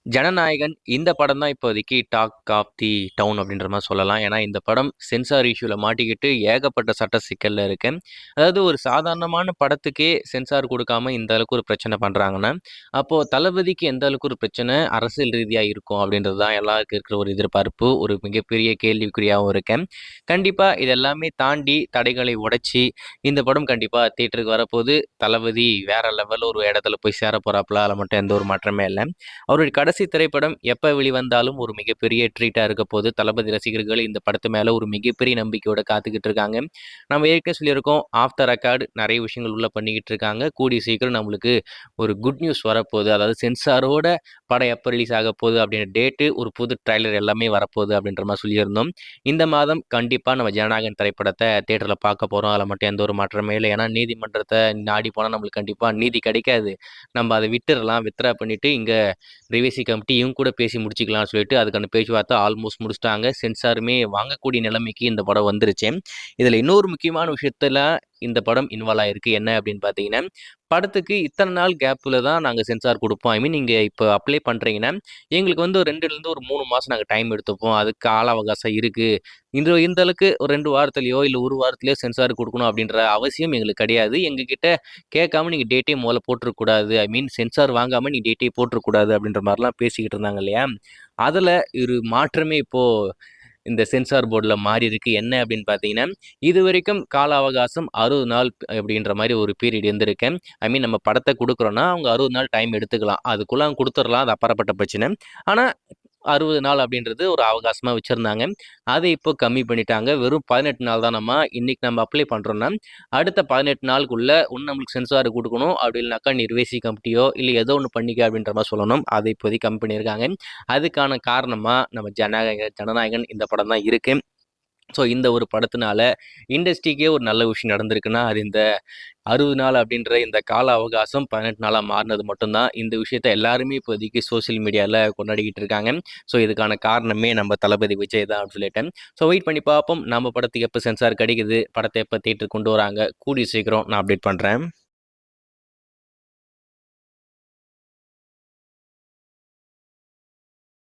ஜனநாயகன் இந்த படம் தான் இப்போதைக்கு டாக் ஆஃப் தி டவுன் அப்படின்ற மாதிரி சொல்லலாம். ஏன்னா இந்த படம் சென்சார் இஷ்யூவில் மாட்டிக்கிட்டு ஏகப்பட்ட சட்ட சிக்கலில் இருக்கு. அதாவது ஒரு சாதாரணமான படத்துக்கே சென்சார் கொடுக்காம இந்த அளவுக்கு ஒரு பிரச்சனை பண்ணுறாங்கன்னா, அப்போது தளபதிக்கு எந்த அளவுக்கு ஒரு பிரச்சனை அரசியல் ரீதியாக இருக்கும் அப்படின்றது தான் எல்லாருக்கும் இருக்கிற ஒரு எதிர்பார்ப்பு, ஒரு மிகப்பெரிய கேள்விக்குறியாகவும் இருக்கேன். கண்டிப்பாக இதெல்லாமே தாண்டி தடைகளை உடைச்சி இந்த படம் கண்டிப்பாக தியேட்டருக்கு வரப்போது. தளபதி வேற லெவலில் ஒரு இடத்துல போய் சேர போகிறாப்புல, அதில் மட்டும் எந்த ஒரு மாற்றமே இல்லை. அவருடைய கடைசி திரைப்படம் எப்போ வெளிவந்தாலும் ஒரு மிகப்பெரிய ட்ரீட்டாக இருக்க போது. தளபதி ரசிகர்கள் இந்த படத்து மேலே ஒரு மிகப்பெரிய நம்பிக்கையோட காத்துக்கிட்டு இருக்காங்க. நம்ம ஏற்கனவே சொல்லியிருக்கோம், ஆஃப் த ரெக்கார்டு நிறைய விஷயங்கள் உள்ள பண்ணிக்கிட்டு இருக்காங்க. கூடிய சீக்கிரம் நம்மளுக்கு ஒரு குட் நியூஸ் வரப்போகுது. அதாவது சென்சாரோட படம் எப்போ ரிலீஸ் ஆக போகுது அப்படின்ற டேட்டு, ஒரு புது ட்ரைலர் எல்லாமே வரப்போகுது அப்படின்ற மாதிரி சொல்லியிருந்தோம். இந்த மாதம் கண்டிப்பாக நம்ம ஜனநாயகன் திரைப்படத்தை தேட்டரில் பார்க்க போகிறோம். அதில் மட்டும் எந்த ஒரு மாற்றமே இல்லை. ஏன்னா நீதிமன்றத்தை நாடி போனால் நம்மளுக்கு கண்டிப்பாக நீதி கிடைக்காது. நம்ம அதை விட்டுறலாம், வித்ரா பண்ணிவிட்டு இங்கே ரிவிசி கமிட்டி இவங்க கூட பேசி முடிச்சுக்கலாம்னு சொல்லிட்டு அதுக்கான பேச்சுவார்த்தை ஆல்மோஸ்ட் முடிச்சிட்டாங்க. சென்சாருமே வாங்கக்கூடிய நிலைமைக்கு இந்த படம் வந்துருச்சு. இதில் இன்னொரு முக்கியமான விஷயத்துல இந்த படம் இன்வால்வ் ஆயிருக்கு. என்ன அப்படின்னு பார்த்தீங்கன்னா, படத்துக்கு இத்தனை நாள் கேப்பில் தான் நாங்கள் சென்சார் கொடுப்போம். ஐ மீன் நீங்கள் இப்போ அப்ளை பண்ணுறீங்கன்னா எங்களுக்கு வந்து 2லேருந்து ஒரு 3 மாதம் நாங்கள் டைம் எடுத்துப்போம். அதுக்கு கால அவகாசம் இருக்குது. இந்த அளவுக்கு ஒரு 2 வாரத்துலையோ இல்லை ஒரு வாரத்துலையோ சென்சார் கொடுக்கணும் அப்படின்ற அவசியம் எங்களுக்கு கிடையாது. எங்ககிட்ட கேட்காம நீங்கள் டேட்டே முதல்ல போட்டுறக்கூடாது. ஐ மீன் சென்சார் வாங்காமல் நீ டேட்டே போட்டுறக்கூடாது அப்படின்ற மாதிரிலாம் பேசிக்கிட்டு இருந்தாங்க இல்லையா? அதில் ஒரு மாற்றமே இப்போது இந்த சென்சார் போர்டில் மாறி இருக்கு. என்ன அப்படின்னு பார்த்தீங்கன்னா, இதுவரைக்கும் கால அவகாசம் 60 நாள் அப்படின்ற மாதிரி ஒரு பீரியட் இருந்திருக்கு. ஐ மீன் நம்ம படத்தை கொடுக்குறோன்னா அவங்க 60 நாள் டைம் எடுத்துக்கலாம். அதுக்குள்ளே அவங்க கொடுத்துடலாம். அது அப்பாற்பட்ட பிரச்சனை. ஆனால் 60 நாள் அப்படின்றது ஒரு அவகாசமாக வச்சுருந்தாங்க. அதை இப்போ கம்மி பண்ணிட்டாங்க. வெறும் 18 நாள் தான். இன்னைக்கு நம்ம அப்ளை பண்ணுறோன்னா அடுத்த 18 நாளுக்குள்ள ஒன்று நம்மளுக்கு சென்சார் கொடுக்கணும். அப்படி இல்லைனாக்கா நிர்வேசி கமிட்டியோ இல்லை ஏதோ ஒன்று பண்ணிக்க அப்படின்ற மாதிரி சொல்லணும். அதை இப்போதைக்கு கம்மி பண்ணியிருக்காங்க. அதுக்கான காரணமாக நம்ம ஜனநாயகன் இந்த படம் தான் இருக்கு. ஸோ இந்த ஒரு படத்தினால இண்டஸ்ட்ரிக்கே ஒரு நல்ல விஷயம் நடந்திருக்குன்னா அது இந்த 60 நாள் அப்படின்ற இந்த கால அவகாசம் 18 நாளாக மாறினது மட்டும்தான். இந்த விஷயத்த எல்லாருமே இப்போதைக்கு சோசியல் மீடியாவில் கொண்டாடிக்கிட்டு இருக்காங்க. ஸோ இதுக்கான காரணமே நம்ம தளபதி விஜய் தான் அப்படின்னு சொல்லிட்டேன். ஸோ வெயிட் பண்ணி பார்ப்போம். நம்ம படத்துக்கு எப்போ சென்சார் கிடைக்குது, படத்தை எப்போ தியேட்டருக்கு கொண்டு வராங்க, கூடிய சீக்கிரம் நான் அப்டேட் பண்ணுறேன்.